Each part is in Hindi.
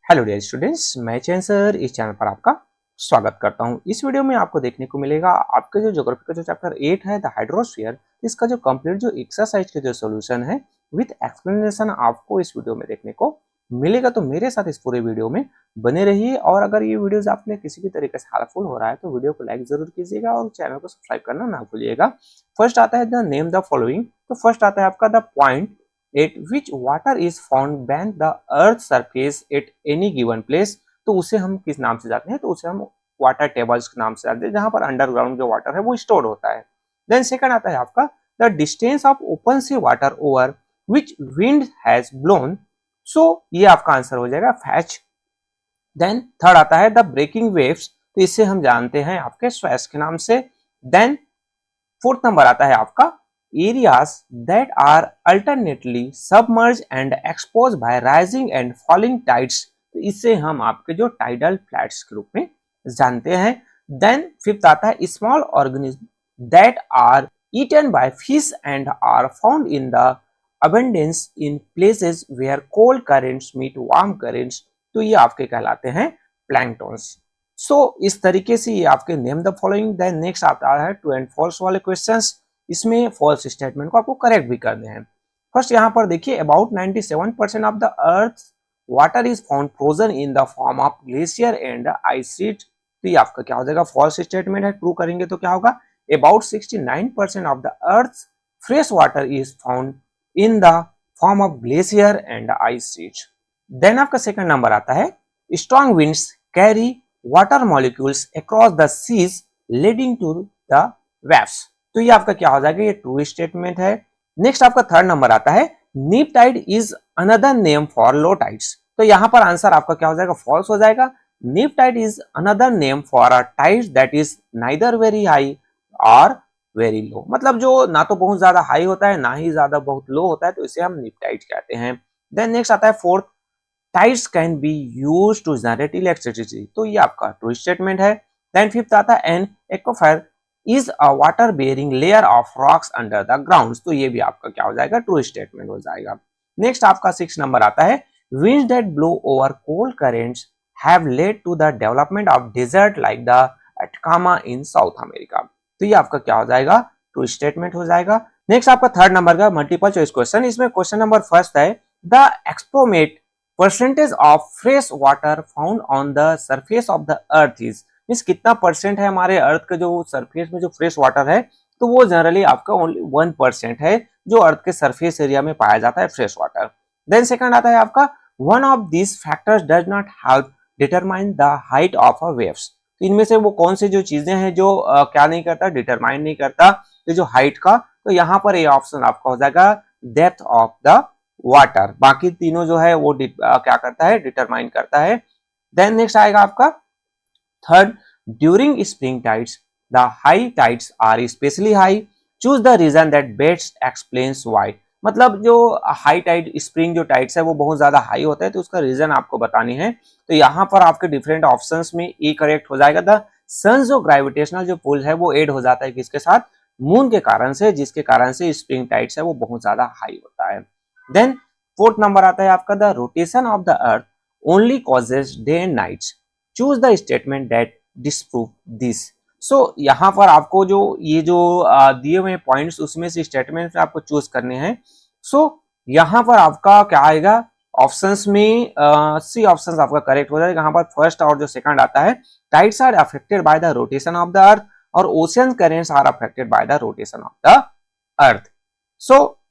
हेलो डियर स्टूडेंट्स, मैं चैन सर इस चैनल पर आपका स्वागत करता हूं। इस वीडियो में आपको देखने को मिलेगा आपके जो ज्योग्राफी का जो चैप्टर 8 है द हाइड्रोस्फीयर, इसका जो कंप्लीट जो एक्सरसाइज के जो सॉल्यूशन है विद एक्सप्लेनेशन आपको इस वीडियो में देखने को मिलेगा। तो मेरे साथ इस पूरे वीडियो में बने रहिए और अगर ये वीडियोस आपने किसी भी तरीके से हेल्पफुल हो रहा है तो वीडियो को लाइक जरूर कीजिएगा और चैनल को सब्सक्राइब करना ना भूलिएगा। फर्स्ट आता है द नेम द फॉलोइंग। तो फर्स्ट आता है आपका the point at which water is found beyond the earth surface at any given place। तो उसे हम किस नाम से जानते हैं? तो उसे हम वाटर टेबल्स के नाम से जानते हैं, जहां पर अंडरग्राउंड जो वाटर है वो स्टोर होता है। देन सेकंड आता है आपका the distance of open sea water over which wind has blown. So ये आपका आंसर हो जाएगा फैच। देन थर्ड आता है द ब्रेकिंग वेव्स। तो इसे हम जानते हैं आपके स्वेस के नाम से। देन फोर्थ नंबर आता है आपका areas that are alternately submerged and exposed by rising and falling tides। तो इसे हम आपके जो टाइडल फ्लैट्स के रूप में जानते हैं। देन फिफ्थ आता है small organism that are eaten by fish and are found in the abundance in places where cold currents meet warm currents। तो ये आपके कहलाते हैं प्लैंक्टन्स। इस तरीके से ये आपके name the following. Then next आता है ट्रू एंड फॉल्स वाले क्वेश्चंस। इसमें फॉल्स स्टेटमेंट को आपको करेक्ट भी करने हैं। फर्स्ट यहाँ पर देखिए about 97% of the earth water is found frozen in the form of glacier and ice sheet. तो ये आपका क्या हो जाएगा? फॉल्स स्टेटमेंट है। ट्रू करेंगे तो क्या होगा? About 69% of the earth fresh water is found in the form of glacier and ice sheet. Then आपका सेकंड नंबर आता है strong winds carry water molecules across the seas leading to the waves. तो ये आपका क्या हो जाएगा? ये ट्रू स्टेटमेंट है। नेक्स्ट आपका थर्ड नंबर आता है neap tide is another name for low tides. तो यहाँ पर आंसर आपका क्या हो जाएगा? फॉल्स हो जाएगा। Neap tide is another name for a tide that is neither very high और वेरी लो। मतलब जो ना तो बहुत ज्यादा हाई होता है ना ही ज्यादा बहुत लो होता है, तो इसे हम नीप टाइड कहते हैं। देन नेक्स्ट आता है fourth tides can be use to generate electricity. तो ये आपका ट्रू स्टेटमेंट है। देन फिफ्थ आता है an aquifer is a water bearing layer of rocks under the ground. तो ये भी आपका क्या हो जाएगा? ट्रू स्टेटमेंट हो जाएगा। नेक्स्ट आपका 6 नंबर आता है winds that blow over cold currents have led to the development of desert like the Atacama in South America। तो ये आपका क्या हो जाएगा? ट्रू स्टेटमेंट हो जाएगा। नेक्स्ट आपका थर्ड नंबर का मल्टीपल चॉइस क्वेश्चन। इसमें क्वेश्चन नंबर फर्स्ट है द एक्सप्रोमेट percentage of fresh water found on the surface of the earth is. Means कितना परसेंट है हमारे अर्थ का जो सरफेस में जो फ्रेश वाटर है? तो वो जनरली आपका ओनली 1% है जो अर्थ के सरफेस एरिया में पाया जाता है फ्रेश वाटर। देन सेकंड आता है आपका one of this factors does not help determine the height of a waves. तो इनमें से वो कौन सी जो चीजें हैं जो क्या नहीं करता? डिटरमाइन नहीं करता तो जो हाइट का। तो यहाँ पर ये ऑप्शन आपका हो जाएगा डेप्थ ऑफ द वाटर। बाकी तीनों जो है वो क्या करता है? डिटरमाइन करता है। देन नेक्स्ट आएगा आपका third during spring tides the high tides are specially high. Choose the reason that best explains why. मतलब जो हाई टाइड स्प्रिंग जो टाइड्स है वो बहुत ज्यादा हाई होता है, तो उसका रीजन आपको बतानी है। तो यहाँ पर आपके डिफरेंट ऑप्शंस में ए करेक्ट हो जाएगा। द सन जो ग्रेविटेशनल जो पुल है वो एड हो जाता है किसके साथ? मून के कारण से, जिसके कारण से स्प्रिंग टाइड्स है वो बहुत ज्यादा हाई होता है। देन फोर्थ नंबर आता है आपका the rotation of the earth only causes day and nights. Choose the statement that disprove this. यहाँ पर आपको जो ये जो दिए हुए पॉइंट्स उसमें से स्टेटमेंट आपको चूज करने हैं। यहाँ पर आपका क्या आएगा? ऑप्शंस में सी ऑप्शंस आपका करेक्ट हो जाएगा। यहाँ पर फर्स्ट और जो सेकंड आता है tides are affected by the rotation of the earth और ocean currents are affected by the rotation of the earth.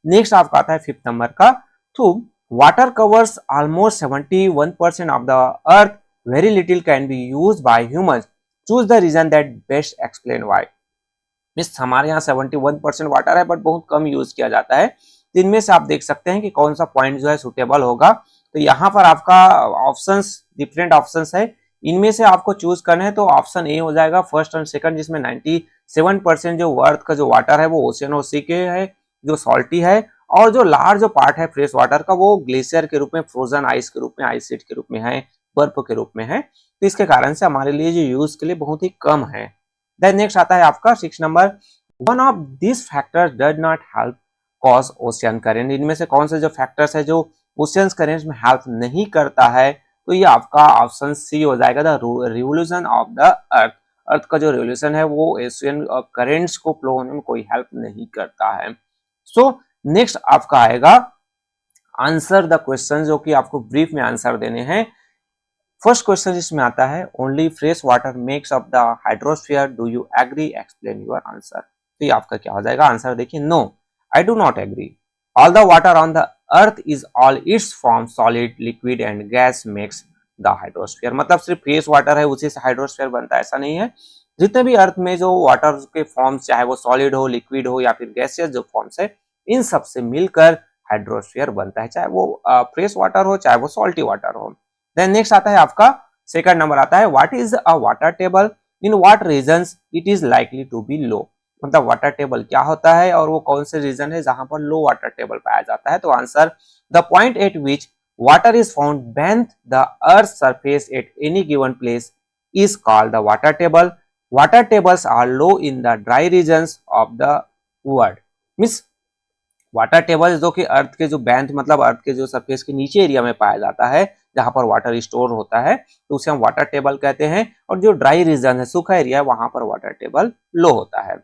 Next आपका आता है फिफ्थ नंबर का though water covers almost 71% of the earth very little can be use by humans. Choose the reason that best explain why. Means हमारे यहाँ 71% वाटर है बट बहुत कम यूज किया जाता है। तो इनमें से आप देख सकते हैं कि कौन सा पॉइंट जो है सुटेबल होगा। तो यहाँ पर आपका ऑप्शंस डिफरेंट ऑप्शंस है, इनमें से आपको चूज करना है। तो ऑप्शन ए हो जाएगा फर्स्ट एंड सेकंड, जिसमें 97% जो अर्थ का जो वाटर है वो ओशियन और सी के है जो सॉल्टी है, और जो लार्ज जो पार्ट है फ्रेश वाटर का वो ग्लेशियर के रूप में, फ्रोजन आइस के रूप में, आइस शीट के रूप में है, बर्फ के रूप में है। तो इसके कारण से हमारे लिए जो यूज के लिए बहुत ही कम है। देन नेक्स्ट आता है आपका 6 number one of this factors does not help cause ocean current. इनमें से कौन से जो फैक्टर्स है जो ओशियन करेंट्स में हेल्प नहीं करता है तो ये आपका ऑप्शन सी हो जाएगा, the revolution of the earth. Earth का जो रिवोल्यूशन है वो ओशियन करेंट्स को फ्लो होने में कोई हेल्प नहीं करता है। सो नेक्स्ट आपका आएगा आंसर द क्वेश्चन, जो कि आपको ब्रीफ में आंसर देने हैं। फर्स्ट क्वेश्चन इसमें आता है, only fresh water makes up the hydrosphere, do you agree, explain your answer. तो ये आपका क्या हो जाएगा आंसर, देखिए, no I do not agree, all the water on the earth is all its form solid liquid and gas makes the hydrosphere. मतलब सिर्फ फ्रेश वाटर है उसी से हाइड्रोस्फीयर बनता है ऐसा नहीं है, जितने भी अर्थ में जो वाटर के फॉर्म्स, चाहे वो सॉलिड हो, लिक्विड हो या फिर गैसियस जो फॉर्म्स है, इन सब से मिलकर हाइड्रोस्फीयर बनता है, चाहे वो फ्रेश वाटर हो चाहे वो सॉल्टी वाटर हो। देन नेक्स्ट आता है आपका सेकंड नंबर आता है, what is a water table, in what reasons it is likely to be low. मतलब वाटर टेबल क्या होता है और वो कौन से रीजन है जहां पर लो वाटर टेबल पाया जाता है। तो answer, the point at which water is found beneath the earth surface at any given place is called the water table. Water tables are low in the dry regions of the world. Means water table जो कि अर्थ के जो बेंथ मतलब अर्थ के जो सरफेस के नीचे एरिया में पाया जाता है, जहां पर वाटर स्टोर होता है, तो उसे हम वाटर टेबल कहते हैं। और जो ड्राई रीजन है, सूखा एरिया है, वहां पर वाटर टेबल लो होता है।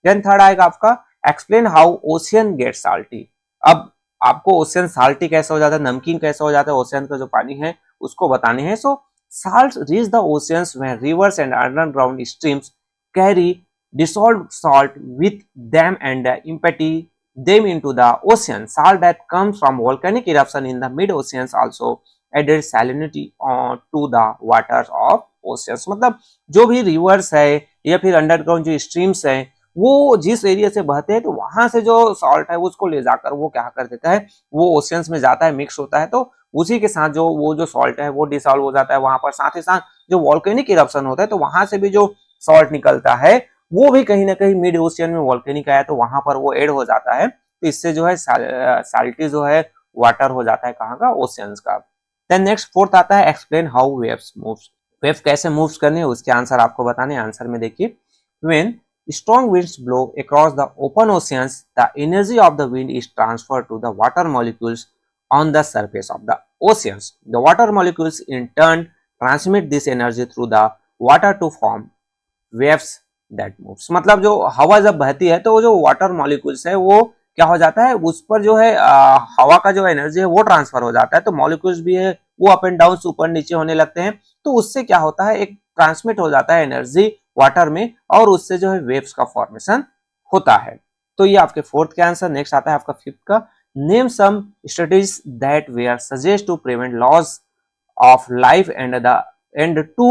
देन थर्ड आएगा आपका, explain how ocean get salty. अब आपको ओशियन साल्टी कैसे हो जाता है, नमकीन कैसे हो जाता है, ओशियन का जो पानी है उसको बताने हैं। So salt reach the oceans when rivers and underground streams carry dissolved salt with them and empty them into the ocean. Salt that comes from volcanic eruption in the mid oceans also added salinity to the waters of oceans। मतलब जो भी रिवर्स है या फिर अंडरग्राउंड जो स्ट्रीम्स है, वो जिस एरिया से बहते हैं, तो वहां से जो सॉल्ट है उसको ले जाकर वो क्या कर देता है, वो ओशियंस में जाता है, मिक्स होता है, तो उसी के साथ जो वो जो सॉल्ट है वो डिसॉल्व हो जाता है वहां पर। साथ ही साथ जो वॉल्केनिक इरप्शन होता है, तो वहां से भी जो सॉल्ट निकलता है वो भी कहीं ना कहीं मिड ओशियन में वॉल्केनिक आया, तो वहां पर वो ऐड हो जाता है। तो इससे जो है साल्टी जो है वाटर हो जाता है कहाँ का, ओशियंस का। देन नेक्स्ट फोर्थ आता है, explain how waves moves. Waves कैसे मूव्स करने उसके आंसर आपको बताने। आंसर में देखिए, when strong winds blow across the open oceans, the energy of the wind is transferred to the water molecules on the surface of the oceans. The water molecules in turn transmit this energy through the water to form waves that moves। मतलब जो हवा जब बहती है, तो वो जो वाटर मॉलिक्यूल्स है वो क्या हो जाता है, उस पर जो है हवा का जो एनर्जी है वो ट्रांसफर हो जाता है। तो मॉलिक्यूल्स भी है वो अप एंड डाउन ऊपर नीचे होने लगते हैं, तो उससे क्या होता है, एक ट्रांसमिट हो जाता है एनर्जी वाटर में, और उससे जो है वेव्स का फॉर्मेशन होता है। तो ये आपके फोर्थ का आंसर। नेक्स्ट आता है आपका फिफ्थ का, name some strategies that we are suggest to prevent loss of life and to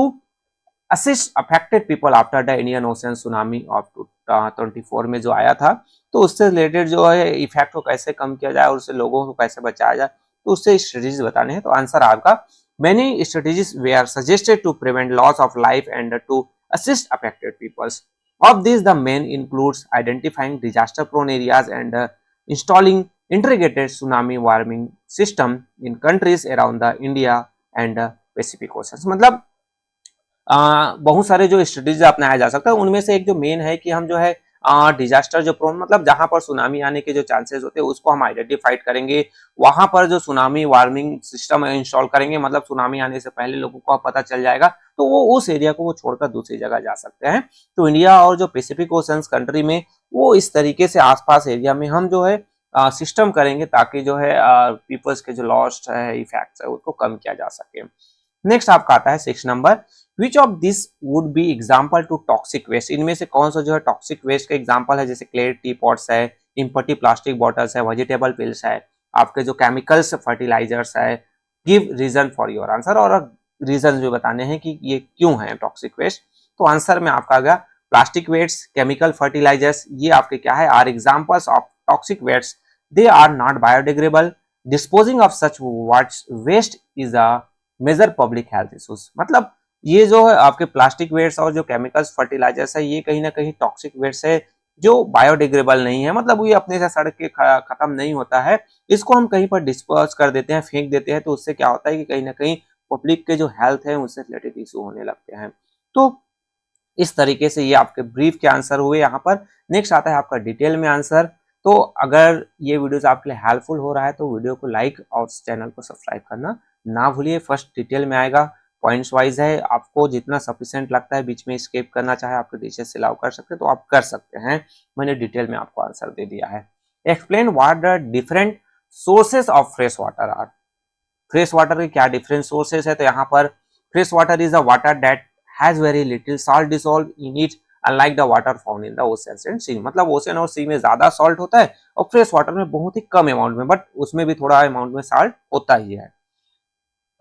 assist affected people after the Indian ocean tsunami of 24 में जो आया था। तो उससे रिलेटेड जो है इफेक्ट को कैसे कम किया जाए और उससे लोगों को कैसे बचाया जाए, तो उससे स्ट्रेटेजीज बताने हैं। तो आंसर आपका, many strategies we are suggested to prevent loss of life and to assist affected peoples. Of these, the main includes identifying disaster-prone areas and installing integrated tsunami warning system in countries around the India and Pacific Oceans। मतलब बहुत सारे जो स्ट्रेटेजी अपनाया जा सकता है, उनमें से एक जो मेन है कि हम जो है डिजास्टर जो प्रोन, मतलब जहां पर सुनामी आने के जो चांसेस होते हैं उसको हम आइडेंटिफाइड करेंगे, वहां पर जो सुनामी वार्निंग सिस्टम इंस्टॉल करेंगे, मतलब सुनामी आने से पहले लोगों को पता चल जाएगा, तो वो उस एरिया को वो छोड़कर दूसरी जगह जा सकते हैं। तो इंडिया और जो पैसिफिक ओशंस कंट्री में वो इस तरीके से आसपास एरिया में हम जो है सिस्टम करेंगे, ताकि जो है पीपल्स के जो लॉस्ट है इफेक्ट्स है उसको कम किया जा सके। नेक्स्ट आपका आता है 6 number, which of this would be example to toxic waste. इनमें से कौन सा जो है टॉक्सिक वेस्ट का एग्जाम्पल है, जैसे क्ले टी पॉट्स है, इम्पटी प्लास्टिक बॉटल्स है, वेजिटेबल पिल्स है, आपके जो केमिकल्स फर्टिलाइजर्स है। Give reason for your answer, और रीजन जो बताने हैं कि ये क्यों है टॉक्सिक वेस्ट। तो आंसर में आपका आ गया प्लास्टिक वेस्ट, केमिकल फर्टिलाइजर्स, ये आपके क्या है, are examples of toxic waste. They are not biodegradable, disposing of such waste is a major public health issues. मतलब ये जो है आपके प्लास्टिक वेस्ट और जो केमिकल्स फर्टिलाइजर्स है, ये कहीं ना कहीं टॉक्सिक वेस्ट है जो बायोडिग्रेडेबल नहीं है, मतलब ये अपने से सड़ के खत्म नहीं होता है। इसको हम कहीं पर डिस्पोज कर देते हैं, फेंक देते हैं, तो उससे क्या होता है कि कहीं ना कहीं पब्लिक के जो हेल्थ है उससे रिलेटेड इशू होने लगते हैं। तो इस तरीके से ये आपके ब्रीफ के आंसर हुए यहाँ पर। नेक्स्ट आता है आपका डिटेल में आंसर। तो अगर ये वीडियोस आपके लिए हेल्पफुल हो रहा है तो वीडियो को लाइक और चैनल को सब्सक्राइब करना ना भूलिए, फर्स्ट डिटेल में आएगा, पॉइंट्स वाइज है, आपको जितना सफिशिएंट लगता है बीच में स्किप करना चाहे आपके टीचर से अलाउ कर सकते हैं तो आप कर सकते हैं। मैंने डिटेल में आपको आंसर दे दिया है। Explain what the different sources of fresh water are. Fresh water के क्या डिफरेंट सोर्सेस है, तो यहाँ पर fresh water is a water that has very little salt dissolve in it unlike the water found in the oceans and sea. मतलब ओशन और सी में ज्यादा सॉल्ट होता है और फ्रेश वाटर में बहुत ही कम अमाउंट में, बट उसमें भी थोड़ा अमाउंट में सॉल्ट होता ही है।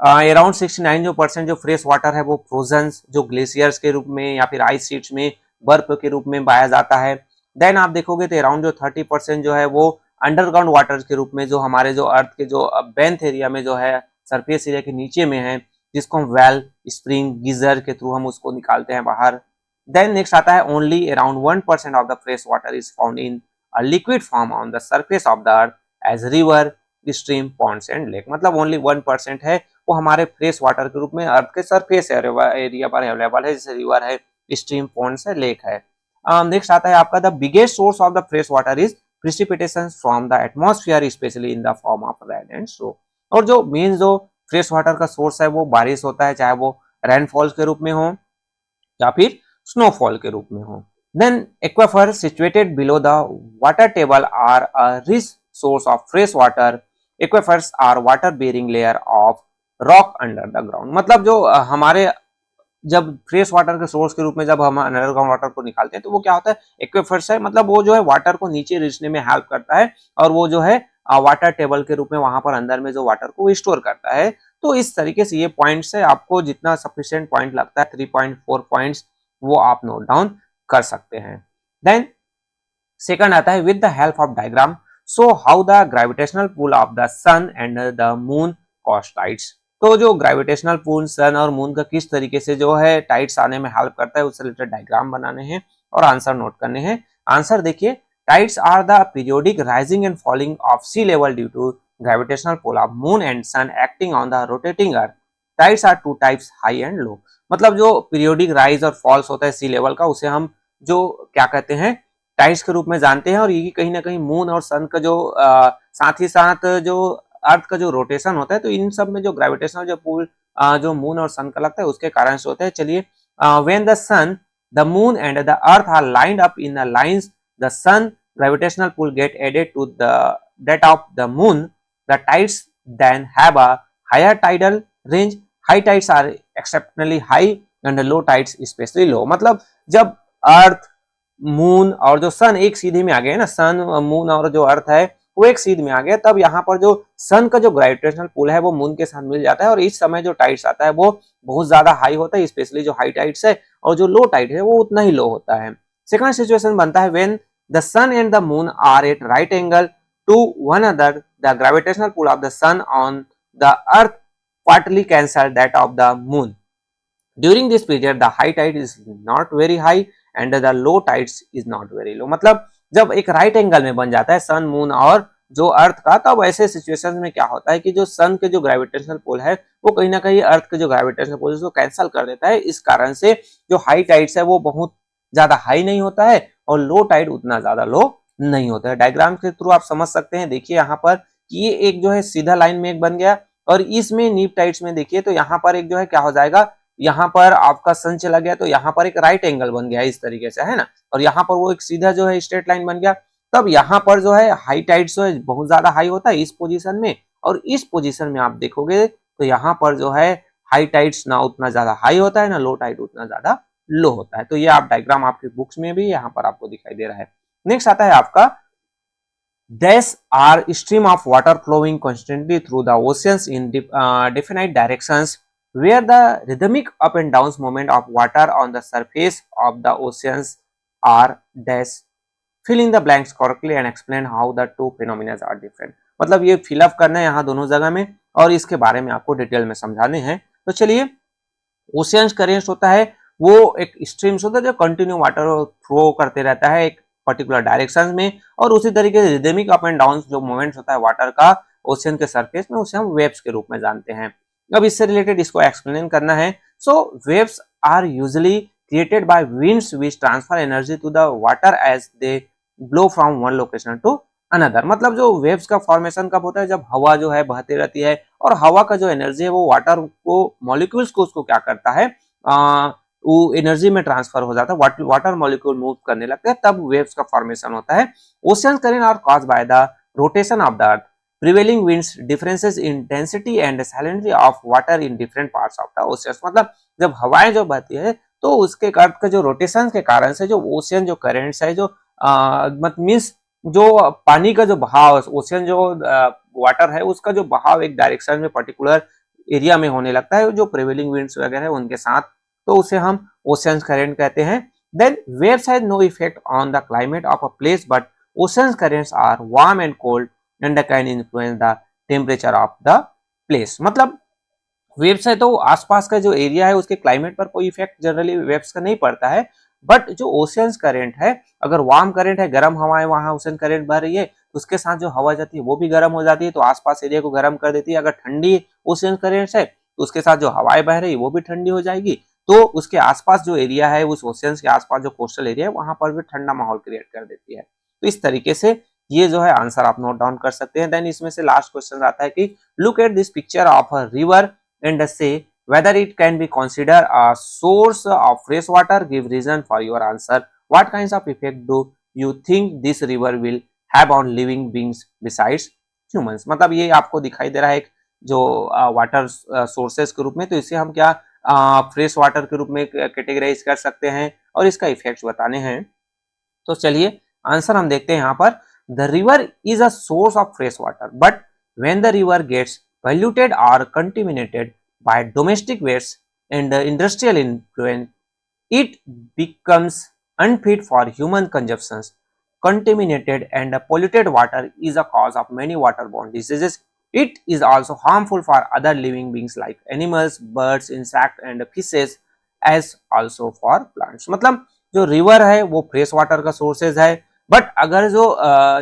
अराउंड 69 जो परसेंट जो फ्रेश वाटर है वो फ्रोजन जो ग्लेशियर्स के रूप में या फिर आइस शीट्स में बर्फ के रूप में पाया जाता है। देन आप देखोगे तो अराउंड जो 30% जो है वो अंडरग्राउंड वाटर के रूप में जो हमारे जो अर्थ के जो बेंथ एरिया में जो है सरफेस एरिया के नीचे में है, जिसको हम वेल स्प्रिंग गीजर के थ्रू हम उसको निकालते हैं बाहर। देन नेक्स्ट आता है only around 1% of the fresh water is found in a liquid form on the surface of the earth as river stream ponds and lake. मतलब ओनली 1% है वो हमारे फ्रेश वाटर के रूप में अर्थ के सरफेस एरिया पर अवेलेबल है, जैसे रिवर है, स्ट्रीम, पॉन्ड्स है, लेक है। नेक्स्ट आता है आपका the biggest source of the fresh water is precipitation from the atmosphere specially in the form of rain and snow. और जो मेन जो फ्रेश वाटर का सोर्स है वो बारिश होता है, चाहे वो रेनफॉल के रूप में हो या फिर स्नोफॉल के रूप में हो। Then aquifer situated below the water table are a rich source of fresh water. Aquifers are water bearing layer of rock under the ground. मतलब जो हमारे जब फ्रेश वाटर के सोर्स के रूप में जब हम अंडरग्राउंड वाटर को निकालते हैं तो वो क्या होता है, एक्वाफर्स है, मतलब वो जो है वाटर को नीचे रिचने में हेल्प करता है और वो जो है वाटर टेबल के रूप में वहां पर अंदर में जो वाटर को स्टोर करता है। तो इस तरीके से ये पॉइंट्स है, आपको जितना सफिशिएंट पॉइंट लगता है 3.4 पॉइंट्स वो आप नोट डाउन कर सकते हैं। देन सेकंड आता है with the help of diagram show how the gravitational pull of the sun and the moon cause tides. तो जो ग्रेविटेशनल पुल सन और मून का किस तरीके से जो है टाइड्स आने में हेल्प करता है उससे रिलेटेड डायग्राम बनाने हैं और आंसर नोट करने हैं। आंसर देखिए, tides are the periodic rising and falling of sea level due to gravitational pull of moon and sun acting on the rotating earth. Tides are two types, high and low. मतलब जो पीरियोडिक राइज और फॉल्स होता है सी लेवल का, उसे हम जो क्या कहते हैं टाइड्स के रूप में जानते हैं। और ये कहीं ना कहीं मून और सन का जो साथ ही साथ जो अर्थ का जो रोटेशन होता है, तो इन सब में जो ग्रेविटेशनल जो पुल जो मून और सन का लगता है उसके कारण से होता है। चलिए, when the sun the moon and the earth are lined up in the lines the sun gravitational pull get added to the that of the moon, the tides then have a higher tidal range. High tides are exceptionally high and the low tides especially low. मतलब जब अर्थ मून और जो सन एक सीधे में आ गए ना, सन मून और जो अर्थ है वो एक सीध में आ गया, तब यहाँ पर जो सन का जो ग्रेविटेशनल पुल है वो मून के साथ मिल जाता है और इस समय जो टाइड्स आता है वो बहुत ज्यादा हाई होता है, स्पेशली जो हाई टाइड्स है, और जो लो टाइड है वो उतना ही लो होता है। सेकंड सिचुएशन बनता है when the sun and the moon are at right angle to one other, the gravitational pull of the sun on the earth partly cancel that of the moon. During this period, the high tide is not very high and the low tides is not very low. मतलब जब एक राइट एंगल में बन जाता है सन मून और जो अर्थ का, तब ऐसे सिचुएशन में क्या होता है कि जो सन के जो ग्रेविटेशनल पुल है वो कहीं ना कहीं अर्थ के जो ग्रेविटेशनल पुल है उसको कैंसिल कर देता है। इस कारण से जो हाई टाइड्स है वो बहुत ज्यादा हाई नहीं होता है और लो टाइड उतना ज्यादा लो नहीं होता है। डायग्राम के थ्रू आप समझ सकते हैं। देखिए यहाँ पर कि ये एक जो है सीधा लाइन में एक बन गया और इसमें नीप टाइड्स में देखिए तो यहाँ पर एक जो है क्या हो जाएगा, यहाँ पर आपका सन चला गया तो यहाँ पर एक राइट एंगल बन गया इस तरीके से, है ना, और यहाँ पर वो एक सीधा जो है स्ट्रेट लाइन बन गया। तब यहाँ पर जो है हाई टाइड्स जो है बहुत ज्यादा हाई होता है इस पोजीशन में, और इस पोजीशन में आप देखोगे तो यहाँ पर जो है हाई टाइड्स ना उतना ज्यादा हाई होता है ना लो टाइड उतना ज्यादा लो होता है। तो ये आप डायग्राम आपके बुक्स में भी यहाँ पर आपको दिखाई दे रहा है। नेक्स्ट आता है आपका These are stream of water flowing constantly through the oceans in definite directions, where the rhythmic up and down movement of water on the surface of the oceans are dash. Fill in the blanks correctly and explain how the two phenomena are different. मतलब ये फिलअप करना है यहाँ दोनों जगह में और इसके बारे में आपको डिटेल में समझाने हैं। तो चलिए, ओशियंस करेंट्स होता है वो एक स्ट्रीम्स होता है जो कंटिन्यू वाटर फ्लो करते रहता है एक पर्टिकुलर डायरेक्शन में, और उसी तरीके से रिदमिक अप एंड डाउन जो मूवमेंट्स होता है वाटर का ओशियन के सरफेस में उसे हम वेव्स के रूप में जानते हैं। अब इससे रिलेटेड इसको एक्सप्लेन करना है। So waves are usually created by winds which transfer energy to the water as they blow from one location to another. मतलब जो वेव्स का फॉर्मेशन कब होता है, जब हवा जो है बहती रहती है और हवा का जो एनर्जी है वो वाटर को मॉलिक्यूल्स को उसको क्या करता है, वो एनर्जी में ट्रांसफर हो जाता है, वाटर मॉलिक्यूल मूव करने लगते हैं, तब वेव्स का फॉर्मेशन होता है। Ocean current are caused by the rotation of the earth, prevailing winds, differences in density and salinity of water in different parts of the ocean. मतलब जब हवाएं जो बहती है तो उसके अर्थ के जो रोटेशन के कारण से जो ओशियन जो करेंट्स है, जो मतलब मीन्स जो पानी का जो बहाव, ओशियन जो वाटर है उसका जो बहाव एक डायरेक्शन में पर्टिकुलर एरिया में होने लगता है, जो प्रिवेलिंग विंड्स वगैरह है उनके साथ, तो उसे हम ओशियन करंट कहते हैं। Then waves has no effect on the climate of a place, but ocean currents are warm and cold and can influence the temperature of the place. मतलब वेव्स है तो आसपास का जो एरिया है उसके क्लाइमेट पर कोई इफेक्ट जनरली वेव्स का नहीं पड़ता है, बट जो ओशियंस करंट है, अगर वार्म करंट है, गर्म हवाएं वहां ओशियन करंट बह रही है तो उसके साथ जो हवा जाती है वो भी गर्म हो जाती है, तो आसपास एरिया को गर्म कर देती है। अगर ठंडी ओशियन करंट है तो उसके साथ जो हवाएं बह रही है वो भी ठंडी हो जाएगी, तो उसके आसपास जो एरिया है, उस ओशियंस के आसपास जो कोस्टल एरिया है वहां पर भी ठंडा माहौल क्रिएट कर देती है। तो इस तरीके से ये जो है आंसर आप नोट डाउन कर सकते हैं। देन इसमें से लास्ट क्वेश्चन आता है कि look at this picture of a river and say whether it can be considered a source of fresh water. Give reason for your answer. What kinds of effect do you think this river will have on living beings besides humans? मतलब ये आपको दिखाई दे रहा है एक जो वाटर सोर्सेस के रूप में, तो इसे हम क्या फ्रेश वाटर के रूप में कैटेगराइज कर सकते हैं और इसका इफेक्ट्स बताने हैं। तो चलिए आंसर हम देखते हैं यहाँ पर। The river is a source of fresh water, but when the river gets polluted or contaminated by domestic waste and industrial influence, it becomes unfit for human consumption. Contaminated and polluted water is a cause of many waterborne diseases. It is also harmful for other living beings like animals, birds, insects and fishes, as also for plants. मतलब जो रिवर है वो फ्रेश वाटर का सोर्सेज है, बट अगर जो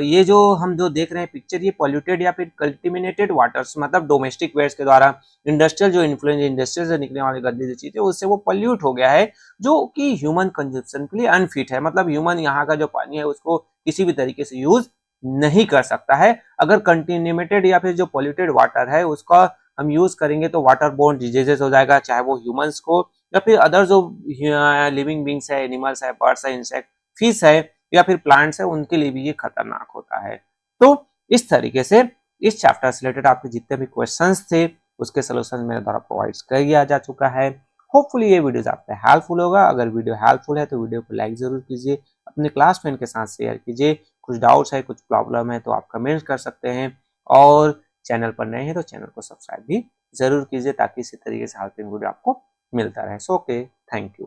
ये जो हम जो देख रहे हैं पिक्चर, ये पॉल्यूटेड या फिर कल्टिमिनेटेड वाटर्स, मतलब डोमेस्टिक वेस्ट के द्वारा, इंडस्ट्रियल जो इन्फ्लुएंस, इंडस्ट्रियल से निकलने वाली गंदी चीजें उससे वो पॉल्यूट हो गया है, जो कि ह्यूमन कंजप्शन के लिए अनफिट है। मतलब ह्यूमन यहाँ का जो पानी है उसको किसी भी तरीके से यूज नहीं कर सकता है। अगर कंटिन्यूमेटेड या फिर जो पॉल्यूटेड वाटर है उसका हम यूज करेंगे तो वाटर बोर्न डिजीजेस हो जाएगा, चाहे वो ह्यूमंस को या फिर अदर जो लिविंग बींग्स है, एनिमल्स है, बर्ड्स है, इंसेक्ट, फिश है या फिर प्लांट्स है, उनके लिए भी ये खतरनाक होता है। तो इस तरीके से इस चैप्टर से रिलेटेड आपके जितने भी क्वेश्चंस थे उसके सोल्यूशन मेरे द्वारा प्रोवाइड कर दिया जा चुका है। होपफुली ये वीडियो आपके हेल्पफुल होगा। अगर वीडियो हेल्पफुल है तो वीडियो को लाइक जरूर कीजिए, अपने क्लास फ्रेंड के साथ शेयर कीजिए। कुछ डाउट्स है, कुछ प्रॉब्लम है तो आप कमेंट कर सकते हैं, और चैनल पर नए हैं तो चैनल को सब्सक्राइब भी जरूर कीजिए ताकि इसी तरीके से हेल्पिंग वीडियो आपको मिलता रहे। So okay, thank you.